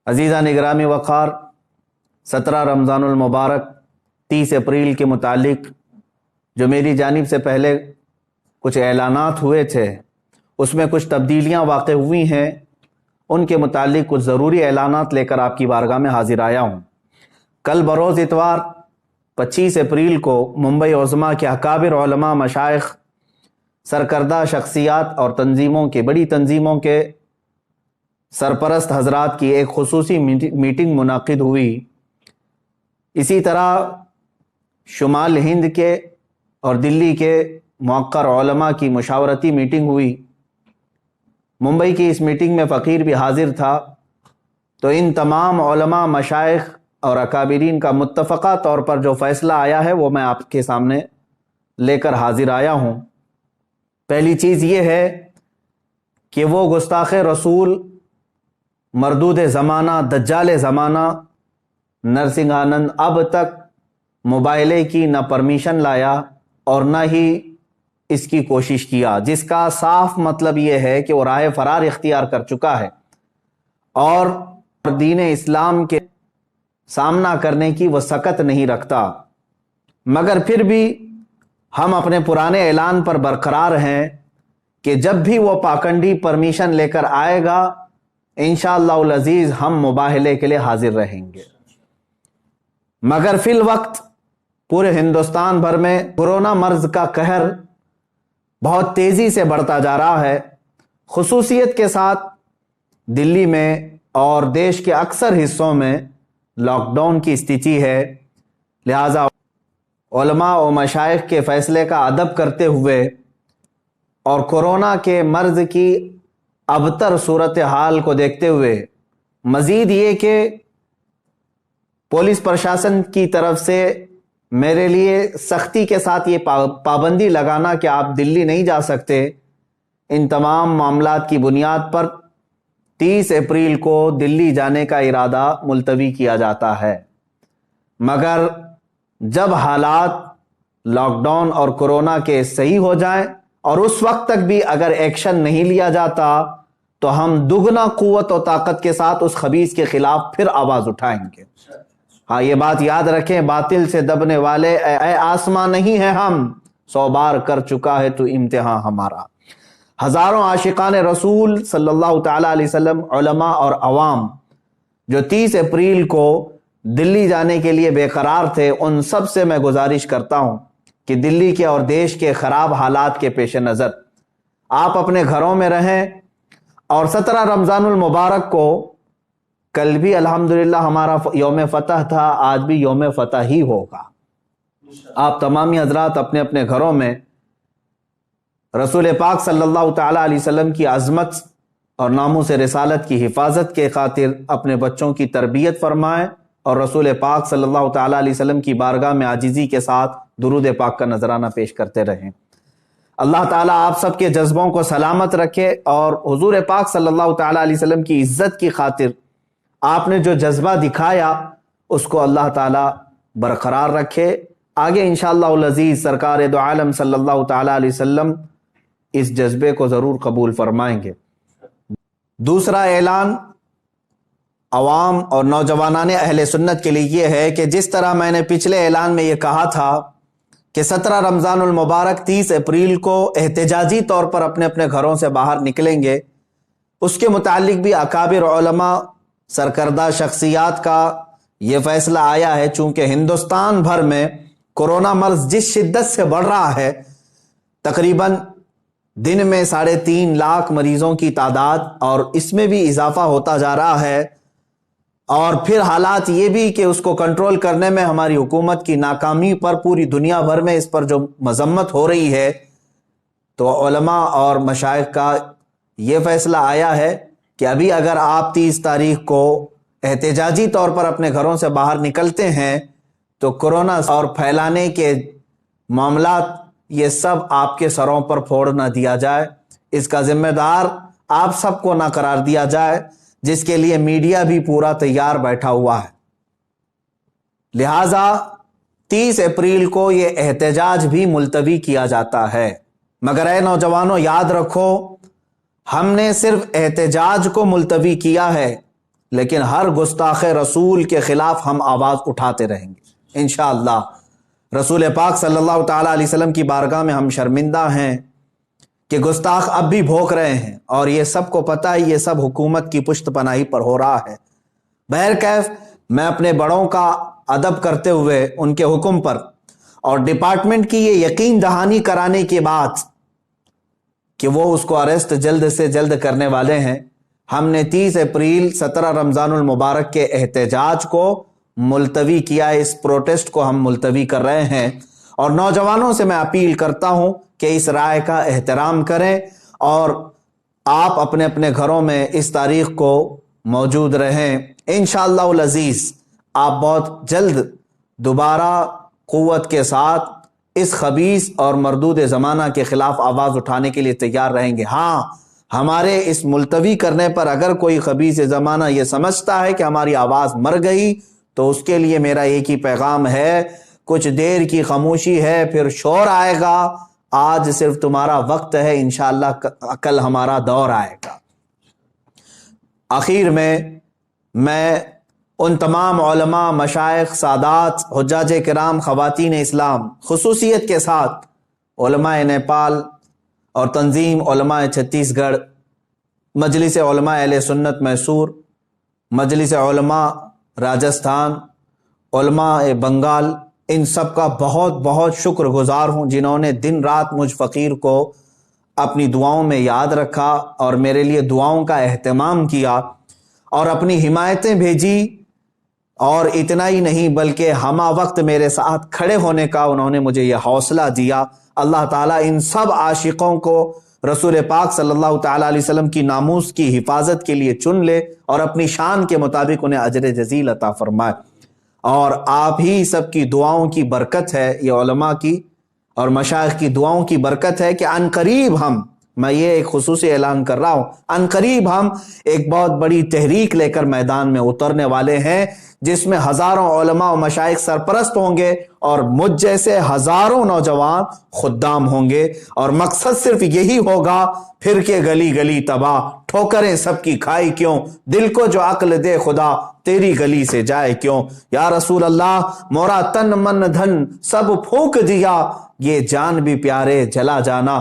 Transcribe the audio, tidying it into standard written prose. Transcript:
عزیزہ نگرامی وقار، 17 رمضان المبارک 30 اپریل کے متعلق جو میری جانب سے پہلے کچھ اعلانات ہوئے تھے، اس میں کچھ تبدیلیاں واقع ہوئی ہیں۔ ان کے متعلق کچھ ضروری اعلانات لے کر آپ کی بارگاہ میں حاضر آیا ہوں۔ کل بروز اتوار 25 اپریل کو ممبئی عظمیٰ کے اکابر علماء، مشائخ، سرکردہ شخصیات اور بڑی تنظیموں کے سرپرست حضرات کی ایک خصوصی میٹنگ منعقد ہوئی۔ اسی طرح شمال ہند کے اور دلی کے موقر علماء کی مشاورتی میٹنگ ہوئی۔ ممبئی کی اس میٹنگ میں فقیر بھی حاضر تھا۔ تو ان تمام علماء، مشائخ اور اکابرین کا متفقہ طور پر جو فیصلہ آیا ہے وہ میں آپ کے سامنے لے کر حاضر آیا ہوں۔ پہلی چیز یہ ہے کہ وہ گستاخ رسول، مردود زمانہ، دجال زمانہ نرسنگ آنند اب تک موبائلے کی نہ پرمیشن لایا اور نہ ہی اس کی کوشش کیا، جس کا صاف مطلب یہ ہے کہ وہ راہ فرار اختیار کر چکا ہے اور دین اسلام کے سامنا کرنے کی وہ سکت نہیں رکھتا۔ مگر پھر بھی ہم اپنے پرانے اعلان پر برقرار ہیں کہ جب بھی وہ پاکنڈی پرمیشن لے کر آئے گا، انشاءاللہ العزیز ہم مباہلے کے لیے حاضر رہیں گے۔ مگر فی الوقت پورے ہندوستان بھر میں کورونا مرض کا قہر بہت تیزی سے بڑھتا جا رہا ہے۔ خصوصیت کے ساتھ دلی میں اور دیش کے اکثر حصوں میں لاک ڈاؤن کی استھتی ہے۔ لہٰذا علماء و مشائخ کے فیصلے کا ادب کرتے ہوئے اور کورونا کے مرض کی ابتر صورتحال کو دیکھتے ہوئے، مزید یہ کہ پولیس پرشاسن کی طرف سے میرے لیے سختی کے ساتھ یہ پابندی لگانا کہ آپ دلی نہیں جا سکتے، ان تمام معاملات کی بنیاد پر 30 اپریل کو دلی جانے کا ارادہ ملتوی کیا جاتا ہے۔ مگر جب حالات لاک ڈاؤن اور کورونا کے صحیح ہو جائیں اور اس وقت تک بھی اگر ایکشن نہیں لیا جاتا تو ہم دگنا قوت و طاقت کے ساتھ اس خبیث کے خلاف پھر آواز اٹھائیں گے۔ ہاں، یہ بات یاد رکھیں، باطل سے دبنے والے اے آسمان نہیں ہیں ہم، 100 بار کر چکا ہے تو امتحان ہمارا۔ ہزاروں عاشقان رسول صلی اللہ تعالیٰ علیہ وسلم، علماء اور عوام جو 30 اپریل کو دلی جانے کے لیے بے قرار تھے، ان سب سے میں گزارش کرتا ہوں کہ دلی کے اور دیش کے خراب حالات کے پیش نظر آپ اپنے گھروں میں رہیں، اور 17 رمضان المبارک کو، کل بھی الحمدللہ ہمارا یوم فتح تھا، آج بھی یوم فتح ہی ہوگا۔ آپ تمامی حضرات اپنے اپنے گھروں میں رسول پاک صلی اللہ تعالیٰ علیہ وسلم کی عظمت اور ناموس رسالت کی حفاظت کے خاطر اپنے بچوں کی تربیت فرمائیں اور رسول پاک صلی اللہ تعالیٰ علیہ وسلم کی بارگاہ میں عاجزی کے ساتھ درود پاک کا نذرانہ پیش کرتے رہیں۔ اللہ تعالیٰ آپ سب کے جذبوں کو سلامت رکھے اور حضور پاک صلی اللہ تعالیٰ علیہ وسلم کی عزت کی خاطر آپ نے جو جذبہ دکھایا اس کو اللہ تعالیٰ برقرار رکھے۔ آگے انشاءاللہ العزیز سرکار دو عالم صلی اللہ تعالیٰ علیہ وسلم اس جذبے کو ضرور قبول فرمائیں گے۔ دوسرا اعلان عوام اور نوجوانان اہل سنت کے لیے یہ ہے کہ جس طرح میں نے پچھلے اعلان میں یہ کہا تھا کہ 17 رمضان المبارک 30 اپریل کو احتجاجی طور پر اپنے اپنے گھروں سے باہر نکلیں گے، اس کے متعلق بھی اکابر علماء، سرکردہ شخصیات کا یہ فیصلہ آیا ہے۔ چونکہ ہندوستان بھر میں کورونا مرض جس شدت سے بڑھ رہا ہے، تقریباً دن میں 3.5 لاکھ مریضوں کی تعداد، اور اس میں بھی اضافہ ہوتا جا رہا ہے، اور پھر حالات یہ بھی کہ اس کو کنٹرول کرنے میں ہماری حکومت کی ناکامی پر پوری دنیا بھر میں اس پر جو مذمت ہو رہی ہے، تو علماء اور مشائخ کا یہ فیصلہ آیا ہے کہ ابھی اگر آپ 30 تاریخ کو احتجاجی طور پر اپنے گھروں سے باہر نکلتے ہیں تو کورونا اور پھیلانے کے معاملات یہ سب آپ کے سروں پر پھوڑ نہ دیا جائے، اس کا ذمہ دار آپ سب کو نہ قرار دیا جائے، جس کے لیے میڈیا بھی پورا تیار بیٹھا ہوا ہے۔ لہٰذا 30 اپریل کو یہ احتجاج بھی ملتوی کیا جاتا ہے۔ مگر اے نوجوانوں، یاد رکھو، ہم نے صرف احتجاج کو ملتوی کیا ہے، لیکن ہر گستاخ رسول کے خلاف ہم آواز اٹھاتے رہیں گے انشاءاللہ۔ رسول پاک صلی اللہ تعالیٰ علیہ وسلم کی بارگاہ میں ہم شرمندہ ہیں کہ گستاخ اب بھی بھوک رہے ہیں، اور یہ سب کو پتہ ہے یہ سب حکومت کی پشت پناہی پر ہو رہا ہے۔ بہرکیف میں اپنے بڑوں کا ادب کرتے ہوئے ان کے حکم پر اور ڈپارٹمنٹ کی یہ یقین دہانی کرانے کے بعد کہ وہ اس کو اریسٹ جلد سے جلد کرنے والے ہیں، ہم نے 30 اپریل 17 رمضان المبارک کے احتجاج کو ملتوی کیا ہے۔ اس پروٹیسٹ کو ہم ملتوی کر رہے ہیں، اور نوجوانوں سے میں اپیل کرتا ہوں کہ اس رائے کا احترام کریں اور آپ اپنے اپنے گھروں میں اس تاریخ کو موجود رہیں۔ انشاءاللہ العزیز آپ بہت جلد دوبارہ قوت کے ساتھ اس خبیث اور مردود زمانہ کے خلاف آواز اٹھانے کے لیے تیار رہیں گے۔ ہاں، ہمارے اس ملتوی کرنے پر اگر کوئی خبیث زمانہ یہ سمجھتا ہے کہ ہماری آواز مر گئی تو اس کے لیے میرا ایک ہی پیغام ہے، کچھ دیر کی خاموشی ہے پھر شور آئے گا۔ آج صرف تمہارا وقت ہے، انشاءاللہ کل ہمارا دور آئے گا۔ آخر میں ان تمام علماء، مشائخ، سادات، حجاج کرام، خواتین اسلام، خصوصیت کے ساتھ علماء نیپال اور تنظیم علماء چھتیس گڑھ، مجلس علماء اہل سنت میسور، مجلس علماء راجستھان، علماء بنگال، ان سب کا بہت بہت شکر گزار ہوں جنہوں نے دن رات مجھ فقیر کو اپنی دعاؤں میں یاد رکھا اور میرے لیے دعاؤں کا اہتمام کیا اور اپنی حمایتیں بھیجی، اور اتنا ہی نہیں بلکہ ہمہ وقت میرے ساتھ کھڑے ہونے کا انہوں نے مجھے یہ حوصلہ دیا۔ اللہ تعالیٰ ان سب عاشقوں کو رسول پاک صلی اللہ تعالیٰ علیہ وسلم کی ناموس کی حفاظت کے لیے چن لے اور اپنی شان کے مطابق انہیں اجر جزیل عطا فرمائے۔ اور آپ ہی سب کی دعاؤں کی برکت ہے، یہ علماء کی اور مشائخ کی دعاؤں کی برکت ہے کہ عنقریب میں یہ ایک خصوصی اعلان کر رہا ہوں، عنقریب ہم ایک بہت بڑی تحریک لے کر میدان میں اترنے والے ہیں، جس میں ہزاروں علماء و مشائخ سرپرست ہوں گے اور مجھ جیسے ہزاروں نوجوان خدام ہوں گے، اور مقصد صرف یہی ہوگا، پھر کے گلی گلی تباہ، ٹھوکریں سب کی کھائی کیوں، دل کو جو عقل دے خدا، تیری گلی سے جائے کیوں۔ یا رسول اللہ، مورا تن من دھن سب پھونک دیا، یہ جان بھی پیارے جلا جانا۔